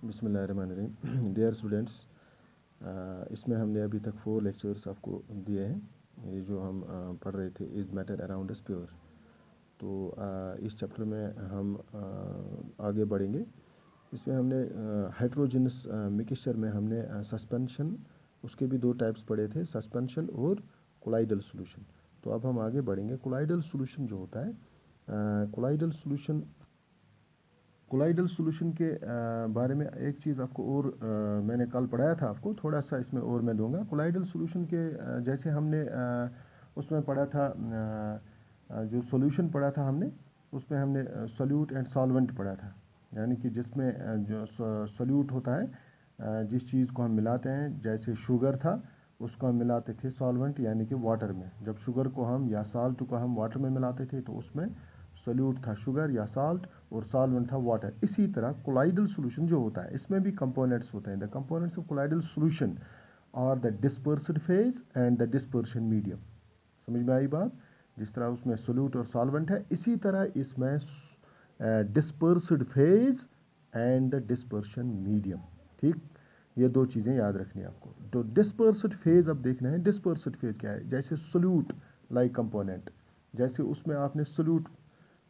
बिस्मिल्लाहिर्रहमानिर्रहीम। Dear students, इसमें हमने अभी तक 4 लेक्चर्स आपको दिए हैं। ये जो हम पढ़ रहे थे is matter around us pure. तो इस चैप्टर में हम आगे बढ़ेंगे। इसमें हमने हाइड्रोजनस मिक्सचर में हमने सस्पेंशन, उसके भी 2 टाइप्स पढ़े थे, सस्पेंशन और कोलाइडल सॉल्यूशन। तो अब हम आगे बढ़ेंगे। कोलाइडल सॉल्यूशन जो होता है, कोलाइडल सॉल्यूशन के बारे में एक चीज़ आपको और मैंने कल पढ़ाया था आपको, थोड़ा सा इसमें और मैं दूंगा। कोलाइडल सॉल्यूशन के जैसे हमने उसमें पढ़ा था, जो सॉल्यूशन पढ़ा था हमने, उसमें हमने सोल्यूट एंड सॉल्वेंट पढ़ा था। यानी कि जिसमें जो सोल्यूट होता है, जिस चीज़ को हम मिलाते हैं, जैसे शुगर था उसको हम मिलाते थे सॉल्वेंट यानी कि वाटर में। जब शुगर को हम या साल्ट को हम वाटर में मिलाते थे तो उसमें सोल्यूट था शुगर या साल्ट और सॉल्वेंट था वाटर। इसी तरह कोलाइडल सॉल्यूशन जो होता है, इसमें भी कंपोनेंट्स होते हैं। The components of colloidal solution are the dispersed phase and the dispersion medium. समझ में आई बात? जिस तरह उसमें सोल्यूट और सॉल्वेंट है, इसी तरह इसमें dispersed phase and the dispersion medium. ठीक, ये 2 चीज़ें याद रखनी है आपको। तो डिस्पर्स्ड फेज अब देखना है, डिस्पर्स्ड फेज क्या है। जैसे सोल्यूट लाइक कंपोनेंट, जैसे उसमें आपने सोल्यूट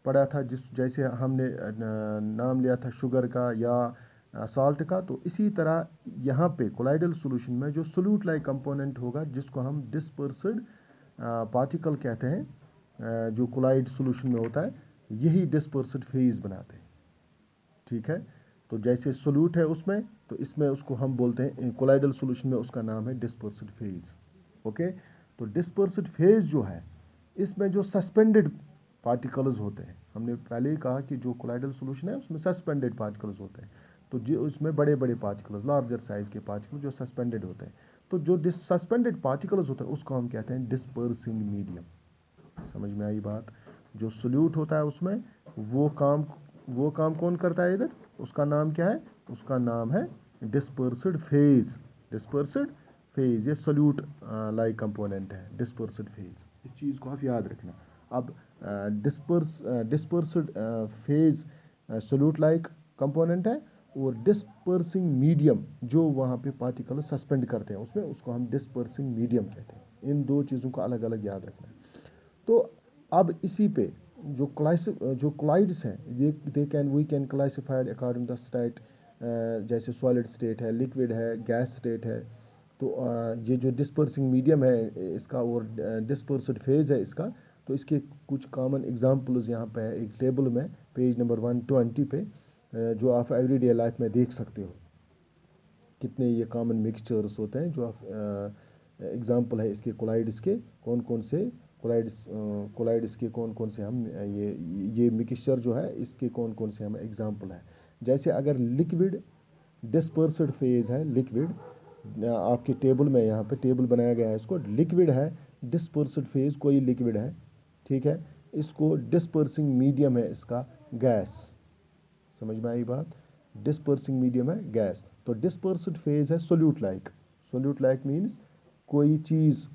पढ़ा था, जैसे हमने नाम लिया था शुगर का या साल्ट का, तो इसी तरह यहाँ पे कोलाइडल सॉल्यूशन में जो सोल्यूट लाइक कंपोनेंट होगा, जिसको हम डिस्पर्स्ड पार्टिकल कहते हैं, जो कोलाइड सॉल्यूशन में होता है, यही डिस्पर्स्ड फेज बनाते हैं। ठीक है, तो जैसे सोल्यूट है उसमें, तो इसमें उसको हम बोलते हैं कोलाइडल सॉल्यूशन में उसका नाम है डिस्पर्स्ड फेज। ओके, तो डिस्पर्स्ड फेज जो है, इसमें जो सस्पेंडेड पार्टिकल्स होते हैं, हमने पहले ही कहा कि जो कोलाइडल सॉल्यूशन है उसमें सस्पेंडेड पार्टिकल्स होते हैं। तो जो उसमें बड़े बड़े पार्टिकल्स, लार्जर साइज के पार्टिकल्स जो सस्पेंडेड होते हैं, तो जो सस्पेंडेड पार्टिकल्स होते हैं उसको हम कहते हैं डिस्पर्सिंग मीडियम। समझ में आई बात? जो सोल्यूट होता है उसमें वो काम कौन करता है इधर? उसका नाम क्या है? उसका नाम है डिस्पर्स्ड फेज। डिस्पर्स्ड फेज ये सोल्यूट लाइक कंपोनेंट है, डिस्पर्स्ड फेज। इस चीज़ को आप याद रखना। अब dispersed phase solute like component है, और डिस्पर्सिंग मीडियम जो वहाँ पे पार्टिकल सस्पेंड करते हैं उसमें, उसको हम डिस्पर्सिंग मीडियम कहते हैं। इन 2 चीज़ों को अलग अलग याद रखना है। तो अब इसी पे जो क्लाइड्स हैं, ये we can classified according the state. जैसे सॉलिड स्टेट है, लिक्विड है, गैस स्टेट है। तो ये जो डिस्पर्सिंग मीडियम है इसका और डिस्पर्स्ड फेज है इसका, तो इसके कुछ कॉमन एग्जांपल्स यहाँ पे है एक टेबल में, पेज नंबर 120 पे, जो आप एवरीडे लाइफ में देख सकते हो। कितने ये कॉमन मिक्सचर्स होते हैं जो आप एग्जांपल है इसके कोलाइड्स के, कौन कौन से कोलाइड्स के कौन कौन से हम ये मिक्सचर जो है इसके कौन कौन से हम एग्जांपल है। जैसे अगर लिक्विड डिस्पर्स्ड फेज है, लिक्विड आपके टेबल में, यहाँ पे टेबल बनाया गया है, इसको लिक्विड है, डिस्पर्स्ड फेज कोई लिक्विड है, ठीक है, इसको डिस्पर्सिंग मीडियम है इसका गैस। समझ में आई बात? डिस्पर्सिंग मीडियम है गैस। तो डिस्पर्स्ड फेज है solute like. Solute like means कोई चीज़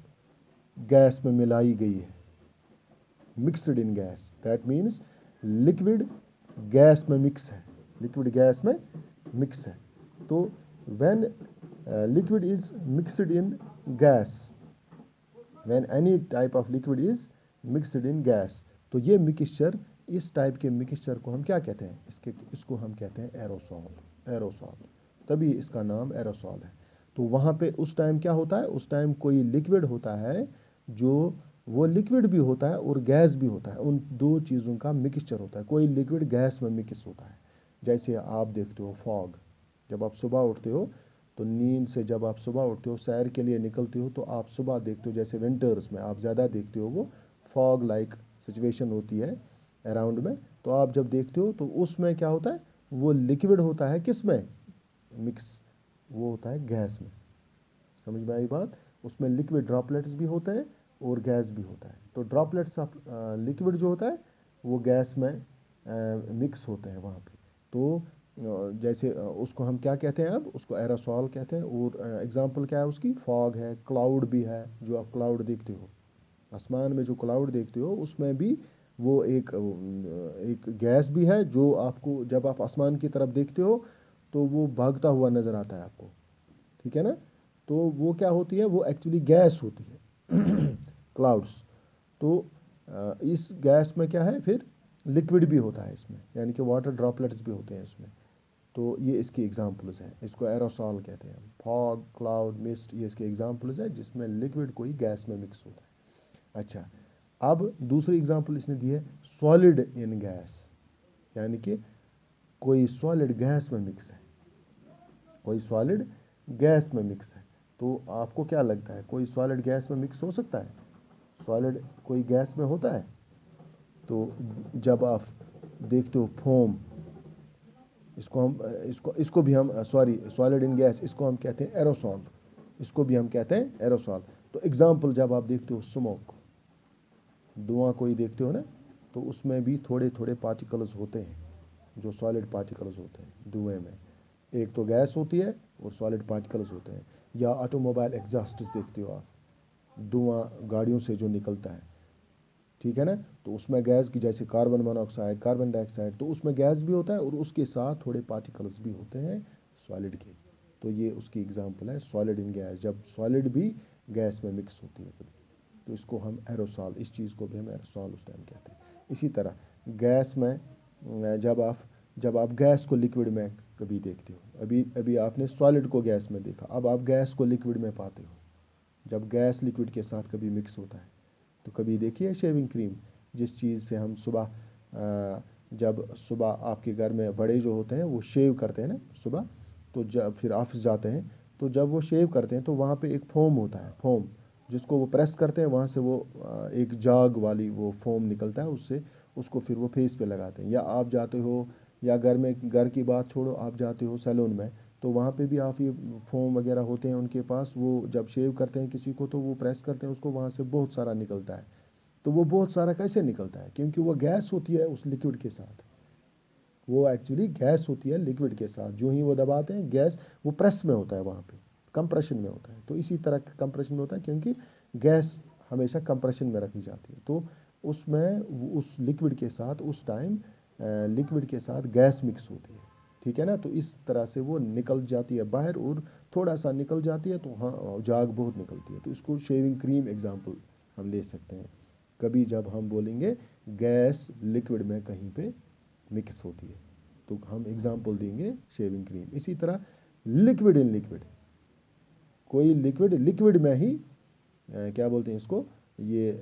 गैस में मिलाई गई है, mixed in gas, that means liquid gas में मिक्स है, लिक्विड गैस में मिक्स है। तो when liquid is mixed in gas, when any type of liquid is mixed in gas, तो ये मिक्सचर, इस टाइप के मिक्सचर को हम क्या कहते हैं? इसको हम कहते हैं एरोसॉल। एरोसॉल, तभी इसका नाम एरोसॉल है। तो वहाँ पे उस टाइम क्या होता है? उस टाइम कोई लिक्विड होता है, जो वो लिक्विड भी होता है और गैस भी होता है, उन 2 चीज़ों का मिक्सचर होता है। कोई लिक्विड गैस में मिक्स होता है। जैसे आप देखते हो फॉग, जब आप सुबह उठते हो, तो नींद से जब आप सुबह उठते हो, सैर के लिए निकलते हो, तो आप सुबह देखते हो, जैसे विंटर्स में आप ज़्यादा देखते हो, वो फॉग लाइक सिचुएशन होती है अराउंड में। तो आप जब देखते हो तो उसमें क्या होता है? वो लिक्विड होता है किस में मिक्स? वो होता है गैस में। समझ में आई बात? उसमें लिक्विड ड्रॉपलेट्स भी होते हैं और गैस भी होता है। तो ड्रॉपलेट्स ऑफ लिक्विड जो होता है वो गैस में मिक्स होते हैं वहाँ पे। तो जैसे उसको हम क्या कहते हैं? अब उसको एरोसॉल कहते हैं। और एग्जांपल क्या है उसकी? फॉग है, क्लाउड भी है, जो आप क्लाउड देखते हो, आसमान में जो क्लाउड देखते हो, उसमें भी वो एक गैस भी है, जो आपको जब आप आसमान की तरफ देखते हो तो वो भागता हुआ नज़र आता है आपको, ठीक है ना। तो वो क्या होती है, वो एक्चुअली गैस होती है क्लाउड्स। तो इस गैस में क्या है, फिर लिक्विड भी होता है इसमें, यानी कि वाटर ड्रॉपलेट्स भी होते हैं इसमें। तो ये इसकी एग्जांपल्स हैं, इसको एरोसॉल कहते हैं। फॉग, क्लाउड, मिस्ट, ये इसके एग्जांपल्स है जिसमें लिक्विड कोई गैस में मिक्स होता है। अच्छा, अब दूसरी एग्जांपल इसने दी है सॉलिड इन गैस, यानी कि कोई सॉलिड गैस में मिक्स है, कोई सॉलिड गैस में मिक्स है। तो आपको क्या लगता है, कोई सॉलिड गैस में मिक्स हो सकता है? सॉलिड कोई गैस में होता है? तो जब आप देखते हो फोम, इसको हम इसको इसको भी हम सॉरी सॉलिड इन गैस, इसको हम कहते हैं एरोसॉल, इसको भी हम कहते हैं एरोसॉल। तो एग्जांपल, जब आप देखते हो स्मोक, धुआं कोई देखते हो ना, तो उसमें भी थोड़े थोड़े पार्टिकल्स होते हैं, जो सॉलिड पार्टिकल्स होते हैं धुएं में। एक तो गैस होती है और सॉलिड पार्टिकल्स होते हैं। या ऑटोमोबाइल एग्जॉस्ट देखते हो आप, धुआं गाड़ियों से जो निकलता है, ठीक है ना, तो उसमें गैस की जैसे कार्बन मोनोऑक्साइड, कार्बन डाइऑक्साइड, तो उसमें गैस भी होता है और उसके साथ थोड़े पार्टिकल्स भी होते हैं सॉलिड के। तो ये उसकी एग्जांपल है सॉलिड इन गैस, जब सॉलिड भी गैस में मिक्स होती है कभी, तो इसको हम एरोसॉल, इस चीज़ को भी हम एरोसॉल उस टाइम कहते हैं। इसी तरह गैस में जब आप गैस को लिक्विड में कभी देखते हो, अभी अभी आपने सॉलिड को गैस में देखा, अब आप गैस को लिक्विड में पाते हो, जब गैस लिक्विड के साथ कभी मिक्स होता है। तो कभी देखिए शेविंग क्रीम, जिस चीज़ से हम सुबह जब सुबह आपके घर में बड़े जो होते हैं वो शेव करते हैं ना सुबह, तो जब फिर ऑफिस जाते हैं, तो जब वो शेव करते हैं तो वहाँ पे एक फोम होता है, फोम जिसको वो प्रेस करते हैं, वहाँ से वो एक जाग वाली वो फोम निकलता है, उससे उसको फिर वो फेस पे लगाते हैं। या आप जाते हो, या घर में, घर की बात छोड़ो, आप जाते हो सैलून में, तो वहाँ पे भी आप ये फोम वगैरह होते हैं उनके पास, वो जब शेव करते हैं किसी को तो वो प्रेस करते हैं उसको, वहाँ से बहुत सारा निकलता है। तो वो बहुत सारा कैसे निकलता है, क्योंकि वो गैस होती है उस लिक्विड के साथ, वो एक्चुअली गैस होती है लिक्विड के साथ, जो ही वो दबाते हैं गैस, वो प्रेस में होता है, वहाँ पे कंप्रेशन में होता है। तो इसी तरह कंप्रेशन में होता है, क्योंकि गैस हमेशा कंप्रेशन में रखी जाती है, तो उसमें उस लिक्विड के साथ उस टाइम लिक्विड के साथ गैस मिक्स होती है, ठीक है ना। तो इस तरह से वो निकल जाती है बाहर, और थोड़ा सा निकल जाती है तो हाँ जाग बहुत निकलती है। तो इसको शेविंग क्रीम एग्जांपल हम ले सकते हैं, कभी जब हम बोलेंगे गैस लिक्विड में कहीं पे मिक्स होती है, तो हम एग्जांपल देंगे शेविंग क्रीम। इसी तरह लिक्विड इन लिक्विड, कोई लिक्विड लिक्विड में ही क्या बोलते हैं इसको, ये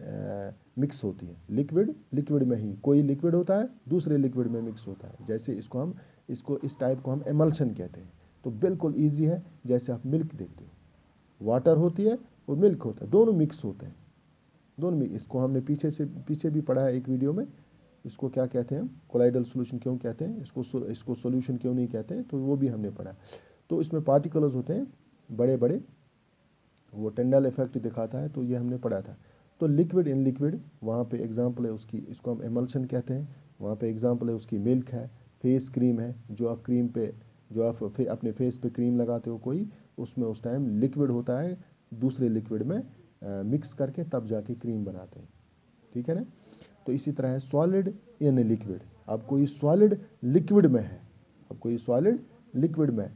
मिक्स होती है, लिक्विड लिक्विड में ही, कोई लिक्विड होता है दूसरे लिक्विड में मिक्स होता है। जैसे इसको इस टाइप को हम एमल्शन कहते हैं। तो बिल्कुल ईजी है, जैसे आप मिल्क देखते हो, वाटर होती है और मिल्क होता है, दोनों मिक्स होते हैं, दोनों में। इसको हमने पीछे भी पढ़ा है एक वीडियो में, इसको क्या कहते हैं हम, कोलाइडल सोल्यूशन क्यों कहते हैं इसको सोल्यूशन क्यों नहीं कहते हैं, तो वो भी हमने पढ़ा। तो इसमें पार्टिकल्स होते हैं बड़े बड़े, वो टेंडल इफेक्ट दिखाता है, तो ये हमने पढ़ा था। तो लिक्विड इन लिक्विड, वहाँ पे एग्जांपल है उसकी, इसको हम एमल्शन कहते हैं, वहाँ पे एग्जांपल है उसकी मिल्क है, फेस क्रीम है, जो आप क्रीम पे, जो आप अपने फेस पे क्रीम लगाते हो कोई, उसमें उस टाइम लिक्विड होता है, दूसरे लिक्विड में मिक्स करके तब जाके क्रीम बनाते हैं, ठीक है ना। तो इसी तरह है सॉलिड इन लिक्विड, अब कोई सॉलिड लिक्विड में है, अब कोई सॉलिड लिक्विड में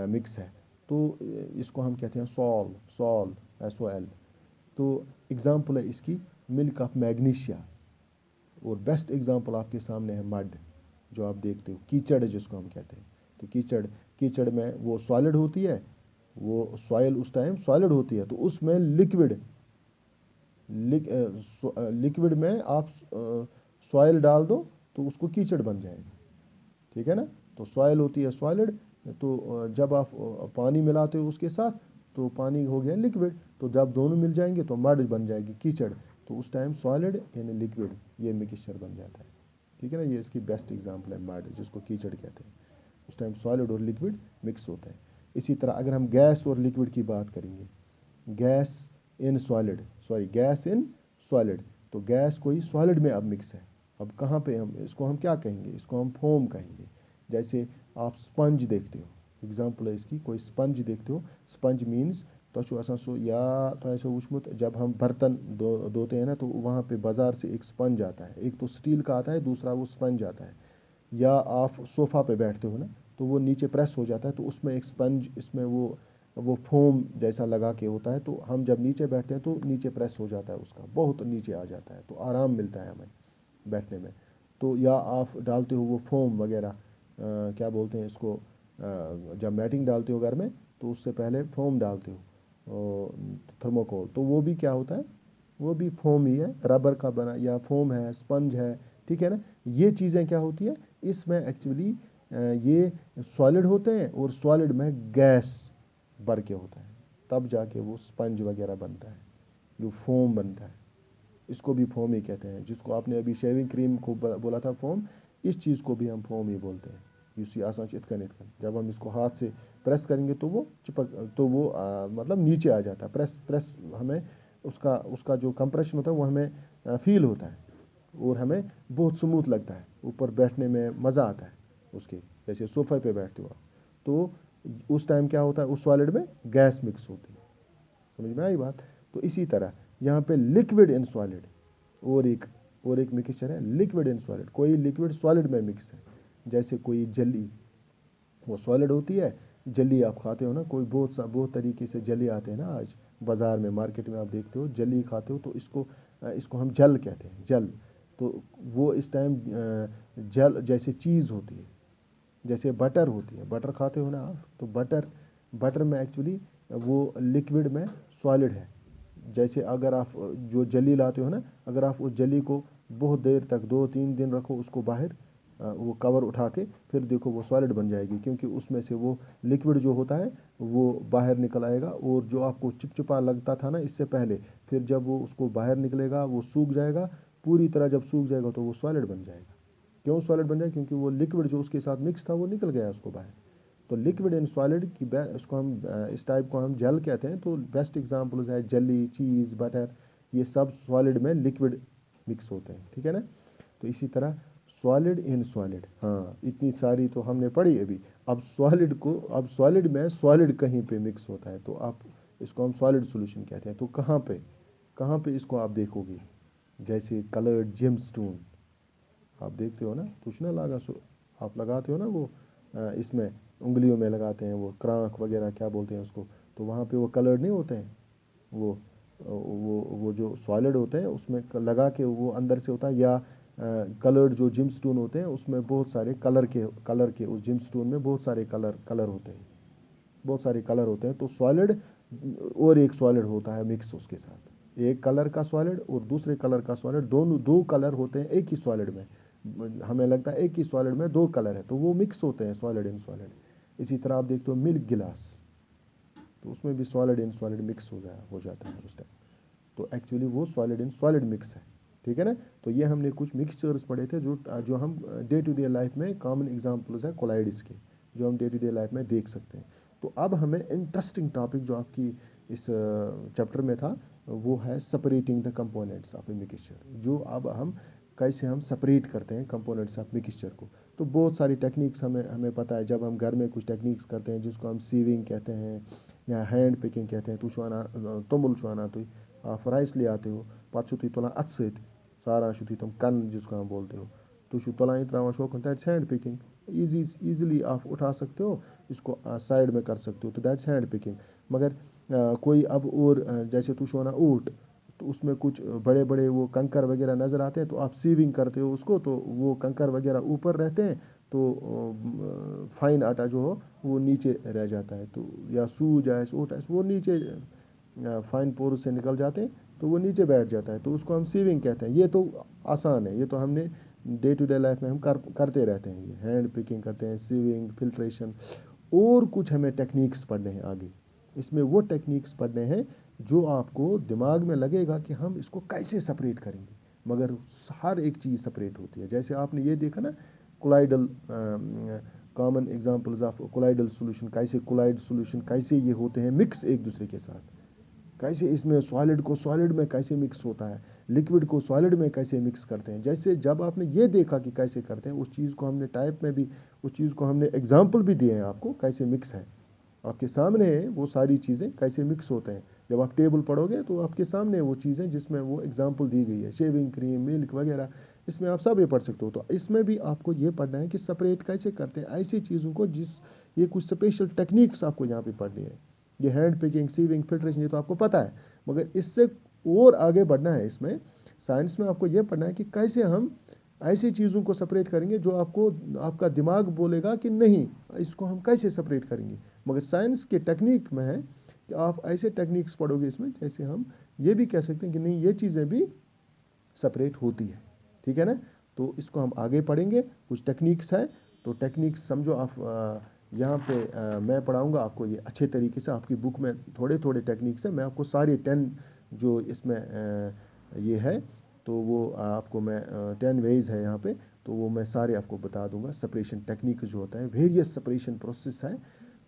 मिक्स है, तो इसको हम कहते हैं सॉल SOL। तो एग्जांपल है इसकी मिल्क ऑफ मैग्नीशिया, और बेस्ट एग्जांपल आपके सामने है मड, जो आप देखते हो, कीचड़ जिसको हम कहते हैं। तो कीचड़, कीचड़ में वो सॉलिड होती है, वो सॉइल उस टाइम सॉलिड होती है, तो उसमें लिक्विड में आप सॉइल डाल दो तो उसको कीचड़ बन जाएगी, ठीक है ना। तो सॉइल होती है सॉलिड, तो जब आप पानी मिलाते हो उसके साथ, तो पानी हो गया लिक्विड, तो जब दोनों मिल जाएंगे तो मड बन जाएगी, कीचड़। तो उस टाइम सॉलिड यानी लिक्विड ये मिक्सचर बन जाता है, ठीक है ना। ये इसकी बेस्ट एग्जांपल है मड, जिसको कीचड़ कहते हैं, उस टाइम सॉलिड और लिक्विड मिक्स होता है। इसी तरह अगर हम गैस और लिक्विड की बात करेंगे, gas in solid, sorry gas in solid, तो गैस कोई सॉलिड में अब मिक्स है। अब कहाँ पे हम इसको हम क्या कहेंगे, इसको हम फोम कहेंगे। जैसे आप स्पंज देखते हो, एग्जांपल है इसकी, कोई स्पंज देखते हो, स्पंज मीन्स तो सो या तो ऐसा उछमुत, जब हम बर्तन धोते हैं ना, तो वहाँ पे बाज़ार से एक स्पंज आता है, एक तो स्टील का आता है, दूसरा वो स्पंज आता है। या आप सोफ़ा पे बैठते हो ना, तो वो नीचे प्रेस हो जाता है, तो उसमें एक स्पंज, इसमें वो फोम जैसा लगा के होता है, तो हम जब नीचे बैठते हैं तो नीचे प्रेस हो जाता है, उसका बहुत नीचे आ जाता है, तो आराम मिलता है हमें बैठने में। तो या आप डालते हो वो फोम वगैरह, क्या बोलते हैं इसको, जब मैटिंग डालते हो घर में तो उससे पहले फोम डालते हो, थर्मोकोल, तो वो भी क्या होता है, वो भी फोम ही है, रबर का बना या फोम है, स्पंज है, ठीक है ना। ये चीज़ें क्या होती है इसमें एक्चुअली, ये सॉलिड होते हैं और सॉलिड में गैस भर के होता है, तब जाके वो स्पंज वगैरह बनता है, जो फोम बनता है, इसको भी फोम ही कहते हैं। जिसको आपने अभी शेविंग क्रीम को बोला था फोम, इस चीज़ को भी हम फोम ही बोलते हैं। ये आसान इतकन इतकन जब हम इसको हाथ से प्रेस करेंगे तो वो चिपक, तो वो मतलब नीचे आ जाता है, प्रेस प्रेस हमें उसका उसका जो कंप्रेशन होता है वो हमें फील होता है, और हमें बहुत स्मूथ लगता है, ऊपर बैठने में मज़ा आता है उसके, जैसे सोफे पे बैठते हो आप, तो उस टाइम क्या होता है उस सॉलिड में गैस मिक्स होती है। समझ में आई बात। तो इसी तरह यहाँ पे लिक्विड इन सॉलिड, और एक मिक्सचर है लिक्विड इन सॉलिड, कोई लिक्विड सॉलिड में मिक्स है, जैसे कोई जेली, वो सॉलिड होती है, जली आप खाते हो ना, कोई बहुत तरीके से जली आते हैं ना आज बाज़ार में, मार्केट में आप देखते हो जली खाते हो, तो इसको हम जल कहते हैं, जल। तो वो इस टाइम जल जैसे चीज़ होती है, जैसे बटर होती है, बटर खाते हो ना आप, तो बटर बटर में एक्चुअली वो लिक्विड में सॉलिड है। जैसे अगर आप जो जली लाते हो ना, अगर आप उस जली को बहुत देर तक 2-3 दिन रखो उसको बाहर, वो कवर उठा के, फिर देखो वो सॉलिड बन जाएगी, क्योंकि उसमें से वो लिक्विड जो होता है वो बाहर निकल आएगा, और जो आपको चिपचिपा लगता था ना इससे पहले, फिर जब वो उसको बाहर निकलेगा वो सूख जाएगा पूरी तरह, जब सूख जाएगा तो वो सॉलिड बन जाएगा। क्यों सॉलिड बन जाए, क्योंकि वो लिक्विड जो उसके साथ मिक्स था वो निकल गया उसको बाहर। तो लिक्विड इन सॉलिड की इसको हम इस टाइप को हम जेल कहते हैं। तो बेस्ट एग्जांपल्स है जेली, चीज़, बटर, ये सब सॉलिड में लिक्विड मिक्स होते हैं, ठीक है ना। तो इसी तरह सॉलिड इन सॉलिड, हाँ इतनी सारी तो हमने पढ़ी अभी। अब सॉलिड में सॉलिड कहीं पे मिक्स होता है तो आप इसको हम सॉलिड सॉल्यूशन कहते हैं। तो कहाँ पे इसको आप देखोगे, जैसे कलर्ड जेमस्टोन आप देखते हो ना, कुछ ना लगा आप लगाते हो ना वो, इसमें उंगलियों में लगाते हैं वो क्रांक वगैरह क्या बोलते हैं उसको, तो वहाँ पे वो कलर्ड नहीं होते हैं, वो वो जो सॉलिड होते हैं उसमें लगा के वो अंदर से होता है, या कलर्ड जो जिम स्टोन होते हैं उसमें बहुत सारे कलर के उस जिम स्टोन में बहुत सारे कलर होते हैं, बहुत सारे कलर होते हैं। तो सॉलिड और एक सॉलिड होता है मिक्स उसके साथ, एक कलर का सॉलिड और दूसरे कलर का सॉलिड, दोनों दो कलर होते हैं एक ही सॉलिड में, हमें लगता है एक ही सॉलिड में दो कलर है, तो वो मिक्स होते हैं सॉलिड इन सॉलिड। इसी तरह आप देखते हो मिल्क गिलास, तो उसमें भी सॉलिड इन सॉलिड मिक्स हो जाता है उस टाइम। तो एक्चुअली वो सॉलिड इन सॉलिड मिक्स है, ठीक है ना। तो ये हमने कुछ मिक्सचर्स पढ़े थे जो जो हम डे टू डे लाइफ में कॉमन एग्जांपल्स है कोलाइड्स के, जो हम डे टू डे लाइफ में देख सकते हैं। तो अब हमें इंटरेस्टिंग टॉपिक जो आपकी इस चैप्टर में था वो है separating the components of a mixture, जो अब हम कैसे हम सेपरेट करते हैं कंपोनेंट्स ऑफ मिक्सचर को। तो बहुत सारी टेक्निक्स हमें हमें पता है, जब हम घर में कुछ टेक्निक्स करते हैं जिसको हम सीविंग कहते हैं या हैंड पिकिंग कहते हैं। तोमुल तो आप राइस ले आते हो, पत् तुलान अथ सत सारा तुम कन जिसको हम बोलते हो, तुम तुलान त्रावान शोकन, दैट्स हैंड पिकिंग। ईजिली आप उठा सकते हो, इसको साइड में कर सकते हो, तो दैट्स हैंड पिकिंग। मगर कोई अब और जैसे तुम ना ऊट, तो उसमें कुछ बड़े बड़े वो कंकर वगैरह नज़र आते हैं, तो आप सीविंग करते हो उसको, तो वो कंकर वगैरह ऊपर रहते हैं, तो फाइन आटा जो हो वो नीचे रह जाता है, तो या सूज आइस ओट आइस वो नीचे फाइन पोर से निकल जाते हैं, तो वो नीचे बैठ जाता है, तो उसको हम सीविंग कहते हैं। ये तो आसान है, ये तो हमने डे टू डे लाइफ में हम करते रहते हैं, ये हैंड पिकिंग करते हैं, सीविंग, फिल्ट्रेशन। और कुछ हमें टेक्निक्स पढ़ने हैं आगे, इसमें वो टेक्निक्स पढ़ने हैं जो आपको दिमाग में लगेगा कि हम इसको कैसे सेपरेट करेंगे, मगर हर एक चीज़ सेपरेट होती है। जैसे आपने ये देखा ना colloidal, common examples of colloidal solution, कैसे कोलाइड सॉल्यूशन कैसे ये होते हैं मिक्स एक दूसरे के साथ, कैसे इसमें सॉलिड को सॉलिड में कैसे मिक्स होता है, लिक्विड को सॉलिड में कैसे मिक्स करते हैं। जैसे जब आपने ये देखा कि कैसे करते हैं, उस चीज़ को हमने टाइप में भी, उस चीज़ को हमने एग्जाम्पल भी दिए हैं आपको कैसे मिक्स है, आपके सामने है वो सारी चीज़ें कैसे मिक्स होते हैं। जब आप टेबल पढ़ोगे तो आपके सामने वो चीज़ें जिसमें वो एग्जाम्पल दी गई है, शेविंग क्रीम, मिल्क वगैरह, इसमें आप सब ये पढ़ सकते हो। तो इसमें भी आपको ये पढ़ना है कि सेपरेट कैसे करते हैं ऐसी चीज़ों को, ये कुछ स्पेशल टेक्निक्स आपको यहाँ पे पढ़नी है। ये हैंड पिकिंग, सीविंग, फिल्ट्रेशन, ये तो आपको पता है, मगर इससे और आगे बढ़ना है। इसमें साइंस में आपको ये पढ़ना है कि कैसे हम ऐसी चीज़ों को सेपरेट करेंगे जो आपको, आपका दिमाग बोलेगा कि नहीं इसको हम कैसे सेपरेट करेंगे, मगर साइंस के टेक्निक में है कि आप ऐसे टेक्निक्स पढ़ोगे इसमें जैसे हम ये भी कह सकते हैं कि नहीं ये चीज़ें भी सेपरेट होती है। ठीक है ना। तो इसको हम आगे पढ़ेंगे, कुछ टेक्निक्स है। तो टेक्निक्स समझो आप यहाँ पे मैं पढ़ाऊँगा आपको ये अच्छे तरीके से। आपकी बुक में थोड़े थोड़े टेक्निक्स है, मैं आपको सारे 10 जो इसमें ये है, तो वो आपको मैं 10 वेज है यहाँ पे, तो वो मैं सारे आपको बता दूंगा। सेपरेशन टेक्निक जो होता है, वेरियस सेपरेशन प्रोसेस है,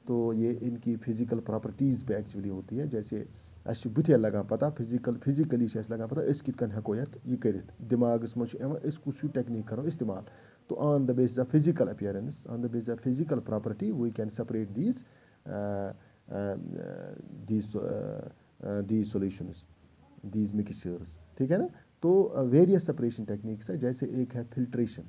तो ये इनकी फिजिकल प्रॉपर्टीज़ पे एक्चुअली होती है। जैसे अस बुथे लगा पता फिजिकली लगा पता कित कन हेको ये कर दिमागस मज टेक्निक करो इस्तेमाल। तो on the basis of physical appearance, on the basis of physical property we can separate these solutions, these mixtures. ठीक है ना। तो वेरियस सेपरेशन टेक्निक्स है। जैसे एक है फिल्ट्रेशन।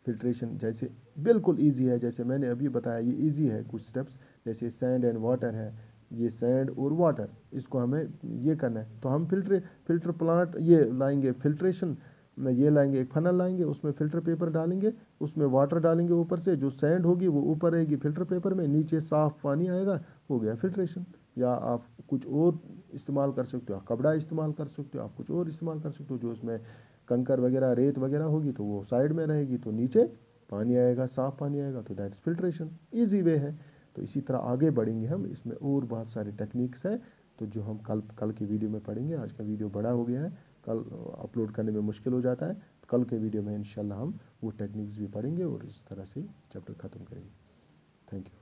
फिल्ट्रेशन जैसे बिल्कुल इजी है, जैसे मैंने अभी बताया ये इजी है कुछ स्टेप्स। जैसे सैंड एंड वाटर है, ये सैंड और वाटर, इसको हमें ये करना है। तो हम फिल्टर प्लांट ये लाएंगे, फिल्ट्रेशन में ये लाएंगे, एक फनल लाएंगे, उसमें फिल्टर पेपर डालेंगे, उसमें वाटर डालेंगे ऊपर से, जो सैंड होगी वो ऊपर रहेगी फिल्टर पेपर में, नीचे साफ पानी आएगा, हो गया फिल्ट्रेशन। या आप कुछ और इस्तेमाल कर सकते हो, आप कपड़ा इस्तेमाल कर सकते हो, आप कुछ और इस्तेमाल कर सकते हो, जो उसमें कंकर वगैरह रेत वगैरह होगी तो वो साइड में रहेगी, तो नीचे पानी आएगा, साफ पानी आएगा, तो दैट्स फिल्ट्रेशन। ईजी वे है। तो इसी तरह आगे बढ़ेंगे हम, इसमें और बहुत सारे टेक्निक्स है, तो जो हम कल की वीडियो में पढ़ेंगे। आज का वीडियो बड़ा हो गया है, कल अपलोड करने में मुश्किल हो जाता है, तो कल के वीडियो में इंशाल्लाह हम वो टेक्निक्स भी पढ़ेंगे और इस तरह से चैप्टर ख़त्म करेंगे। Thank you.